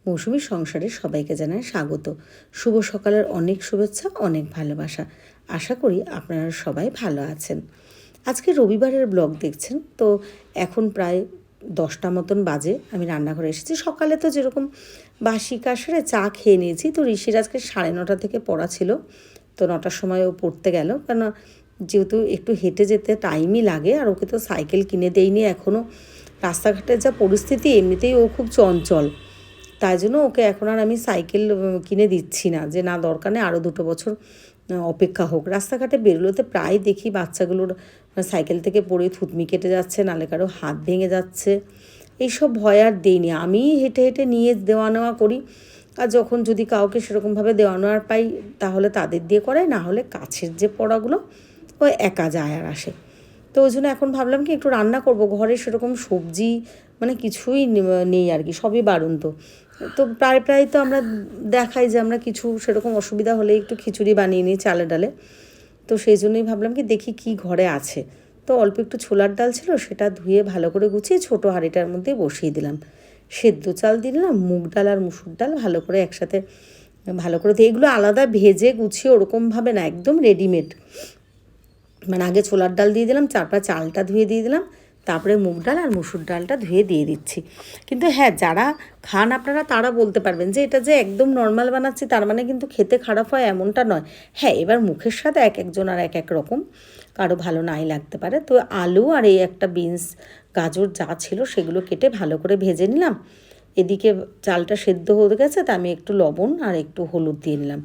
মৌসুমী সংসারে সবাইকে জানাই স্বাগত। শুভ সকালের অনেক শুভেচ্ছা, অনেক ভালোবাসা। আশা করি আপনারা সবাই ভালো আছেন। আজকে রবিবারের ব্লগ দেখছেন তো। এখন প্রায় 10টা মতন বাজে। আমি রান্নাঘরে এসেছি। সকালে তো যেরকম বাসি কাশরে চা খেয়ে নিয়েছি। তো ঋষির আজকে 9:30 থেকে পড়া ছিল, তো 9টার সময় ও পড়তে গেল। কেন, যেহেতু একটু হেঁটে যেতে টাইমই লাগে, আর ওকে তো সাইকেল কিনে দেয়নি এখনও। রাস্তাঘাটের যা পরিস্থিতি, এমনিতেই ও খুব চঞ্চল, তাই জন্য ওকে এখন আর আমি সাইকেল কিনে দিচ্ছি না, যে না দরকার নেই, আরও 2 বছর অপেক্ষা হোক। রাস্তাঘাটে বেরোলোতে প্রায় দেখি বাচ্চাগুলোর সাইকেল থেকে পড়ে থুতমি কেটে যাচ্ছে, নালে কারো হাত ভেঙে যাচ্ছে। এইসব ভয় আর দিইনি, আমি হেঁটে হেঁটে নিয়ে দেওয়া নেওয়া করি। আর যখন যদি কাউকে সেরকমভাবে দেওয়া নেওয়ার পাই, তাহলে তাদের দিয়ে করাই, না হলে কাছের যে পড়াগুলো ও একা যায় আর আসে। তো ওই জন্য এখন ভাবলাম কি একটু রান্না করব। ঘরে সেরকম সবজি মানে কিছুই নেই আর কি, সবই বাড়ন্ত। তো প্রায় প্রায় তো আমরা দেখাই যে আমরা কিছু সেরকম অসুবিধা হলে একটু খিচুড়ি বানিয়ে নিই চালে ডালে। তো সেই জন্যই ভাবলাম কি দেখি কি ঘরে আছে। তো অল্প একটু ছোলার ডাল ছিল, সেটা ধুয়ে ভালো করে গুছিয়ে ছোটো হাঁড়িটার মধ্যে বসিয়ে দিলাম। সেদ্ধ চাল দিলাম, মুগ ডাল আর মুসুর ডাল ভালো করে একসাথে ভালো করে দিয়ে, এগুলো আলাদা ভেজে গুছিয়ে ওরকমভাবে না, একদম রেডিমেড। মানে আগে ছোলার ডাল দিয়ে দিলাম, তারপর চালটা ধুয়ে দিয়ে দিলাম, তারপরে মুগ ডাল আর মুসুর ডালটা ধুয়ে দিয়ে দিচ্ছি। কিন্তু হ্যাঁ, যারা খান আপনারা তারা বলতে পারবেন যে এটা যে একদম নর্মাল বানাচ্ছি তার মানে কিন্তু খেতে খারাপ হয় এমনটা নয়। হ্যাঁ, এবার মুখের স্বাদ এক একজন আর এক এক রকম, কারো ভালো নাই লাগতে পারে। তো আলু আর এই একটা বিনস গাজর যা ছিল সেগুলো কেটে ভালো করে ভেজে নিলাম। এদিকে চালটা সেদ্ধ হয়ে গেছে, তা আমি একটু লবণ আর একটু হলুদ দিয়ে নিলাম।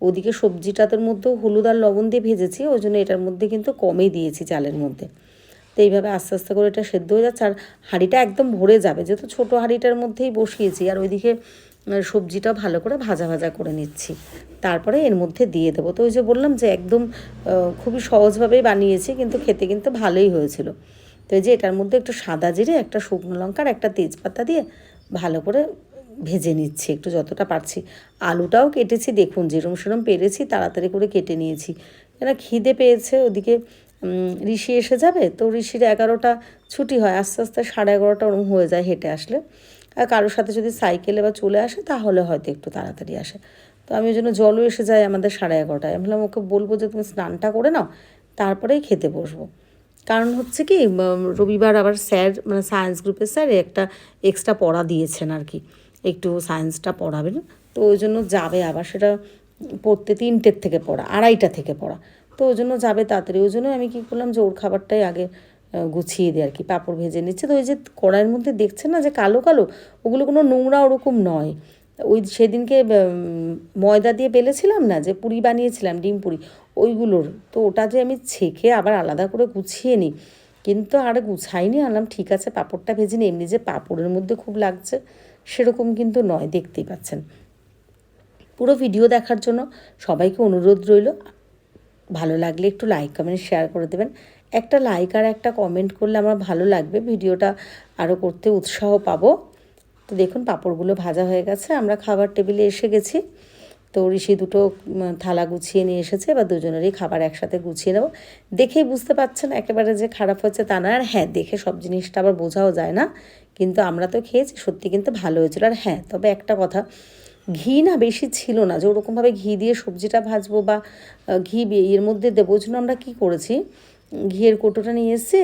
ওদিকে সবজিটাদের মধ্যেও হলুদ আর লবণ দিয়ে ভেজেছি, ওই জন্য এটার মধ্যে কিন্তু কমই দিয়েছি চালের মধ্যে। তো এইভাবে আস্তে আস্তে করে এটা সেদ্ধ হয়ে যাচ্ছে, আর হাঁড়িটা একদম ভরে যাবে, যেহেতু ছোটো হাঁড়িটার মধ্যেই বসিয়েছি। আর ওইদিকে সবজিটাও ভালো করে ভাজা ভাজা করে নিচ্ছি, তারপরে এর মধ্যে দিয়ে দেবো। তো ওই যে বললাম যে একদম খুবই সহজভাবেই বানিয়েছি, কিন্তু খেতে কিন্তু ভালোই হয়েছিল। তো এই যে এটার মধ্যে একটু সাদা জিরে, একটা শুকনো লঙ্কা আর একটা তেজপাতা দিয়ে ভালো করে ভেজে নিচ্ছি একটু যতটা পারছি। আলুটাও কেটেছি, দেখুন যেরম সেরম পেরেছি তাড়াতাড়ি করে কেটে নিয়েছি, কেন খিদে পেয়েছে। ওদিকে ঋষি এসে যাবে, তো ঋষির 11টা ছুটি হয়, আস্তে আস্তে 11:30 ওরম হয়ে যায় হেঁটে আসলে। আর কারোর সাথে যদি সাইকেলে বা চলে আসে তাহলে হয়তো একটু তাড়াতাড়ি আসে। তো আমি ওই জন্য জলও এসে যায় আমাদের 11:30টায়। আমি বললাম ওকে বলবো যে তুমি স্নানটা করে নাও, তারপরেই খেতে বসবো। কারণ হচ্ছে কি, রবিবার আবার স্যার মানে সায়েন্স গ্রুপের স্যার একটা এক্সট্রা পড়া দিয়েছেন আর কি, একটু সায়েন্সটা পড়াবেন। তো ওই জন্য যাবে আবার, সেটা পড়তে 3টের থেকে পড়া, 2:30 থেকে পড়া। তো ওই জন্য যাবে তাড়াতাড়ি। ওই জন্য আমি কী করলাম যে ওর খাবারটাই আগে গুছিয়ে দিই আর কি। পাঁপড় ভেজে নিচ্ছে। তো ওই যে কড়াইয়ের মধ্যে দেখছেন না যে কালো কালো, ওগুলো কোনো নোংরা ওরকম নয়। ওই সেদিনকে ময়দা দিয়ে বেলেছিলাম না, যে পুরি বানিয়েছিলাম, ডিম পুরি, ওইগুলোর। তো ওটা যে আমি ছেঁকে আবার আলাদা করে গুছিয়ে নিই, কিন্তু আর গুছাইনি। আনলাম ঠিক আছে পাঁপড়টা ভেজে নিই, এমনি যে পাঁপড়ের মধ্যে খুব লাগছে সেরকম কিন্তু নয়, দেখতেই পাচ্ছেন। পুরো ভিডিও দেখার জন্য সবাইকে অনুরোধ রইল। ভালো লাগলে একটু লাইক কমেন্ট শেয়ার করে দেবেন। একটা লাইক আর একটা কমেন্ট করলে আমার ভালো লাগবে, ভিডিওটা আরও করতে উৎসাহ পাবো। তো দেখুন পাঁপড়গুলো ভাজা হয়ে গেছে, আমরা খাবার টেবিলে এসে গেছি। তো ঋষি দুটো থালা গুছিয়ে নিয়ে এসেছে, এবার দুজনেরই খাবার একসাথে গুছিয়ে নেব। দেখেই বুঝতে পারছেন একেবারে যে খারাপ হচ্ছে তা না। আর হ্যাঁ, দেখে সব জিনিসটা আবার বোঝাও যায় না, কিন্তু আমরা তো খেয়েছি, সত্যি কিন্তু ভালো হয়েছিল। আর হ্যাঁ, তবে একটা কথা, ঘি না বেশি ছিল না, যে ওরকমভাবে ঘি দিয়ে সবজিটা ভাজবো বা ঘি এর মধ্যে দেবো। ওই জন্য আমরা কী করেছি, ঘিয়ের কৌটোটা নিয়ে এসেছি,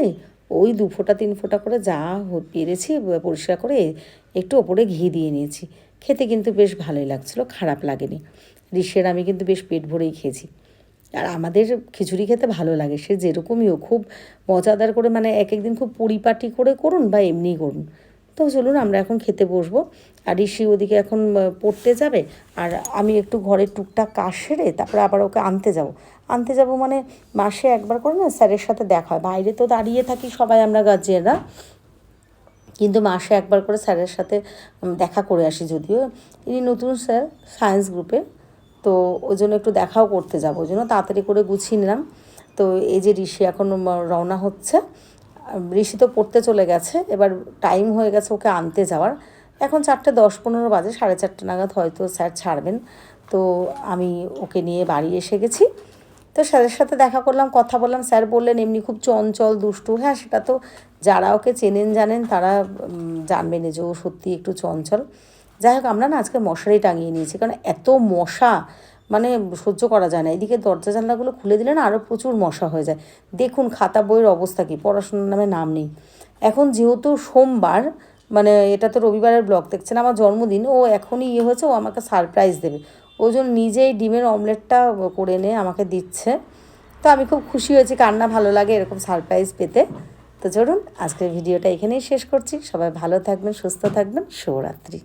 ওই 2 ফোঁটা 3 ফোঁটা করে যা পেরেছি পরিষ্কার করে একটু ওপরে ঘি দিয়ে নিয়েছি। খেতে কিন্তু বেশ ভালোই লাগছিলো, খারাপ লাগেনি। ঋষের আমি কিন্তু বেশ পেট ভরেই খেয়েছি। আর আমাদের খিচুড়ি খেতে ভালো লাগে, সে যেরকমই হোক, খুব মজাদার করে, মানে এক একদিন খুব পরিপাটি করে করুন বা এমনিই করুন। তো চলুন আমরা এখন খেতে বসবো। আর ঋষি ওদিকে এখন পড়তে যাবে, আর আমি একটু ঘরের টুকটাক কাজ সেরে তারপরে আবার ওকে আনতে যাব। মানে মাসে একবার করে না স্যারের সাথে দেখা হয়। বাইরে তো দাঁড়িয়ে থাকি সবাই আমরা গার্জিয়ানরা, কিন্তু মাসে একবার করে স্যারের সাথে দেখা করে আসি। যদিও ইনি নতুন স্যার সায়েন্স গ্রুপে, তো ওই জন্য একটু দেখাও করতে যাবো, ওই জন্য তাড়াতাড়ি করে গুছিয়ে নিলাম। তো এই যে ঋষি এখন রওনা হচ্ছে। ঋষি তো পড়তে চলে গেছে, এবার টাইম হয়ে গেছে ওকে আনতে যাওয়ার। এখন 4:10-15 বাজে, 4:30 নাগাদ হয়তো স্যার ছাড়বেন। তো আমি ওকে নিয়ে বাড়ি এসে গেছি। তো স্যারের সাথে দেখা করলাম, কথা বললাম। স্যার বললেন এমনি খুব চঞ্চল দুষ্টু। হ্যাঁ, সেটা তো যারা ওকে চেনেন জানেন তারা জানবেন যে ও সত্যি একটু চঞ্চল। যাই হোক, আমরা না আজকে মশারি টাঙিয়ে নিয়েছি, কারণ এত মশা মানে সহ্য করা যায় না। এদিকে দরজা জানলাগুলো খুলে দিলে না আরও প্রচুর মশা হয়ে যায়। দেখুন খাতা বইয়ের অবস্থা কী, পড়াশোনার নামে নাম নেই। এখন যেহেতু সোমবার, মানে এটা তো রবিবারের ব্লগ দেখছেন, আমার জন্মদিন, ও এখনই হয়েছে, ও আমাকে সারপ্রাইজ দেবে, ওই জন্য নিজেই ডিমের অমলেটটা করে এনে আমাকে দিচ্ছে। তো আমি খুব খুশি হয়েছি, কার না ভালো লাগে এরকম সারপ্রাইজ পেতে। তো চলুন আজকের ভিডিওটা এখানেই শেষ করছি। সবাই ভালো থাকবেন, সুস্থ থাকবেন, শুভরাত্রি।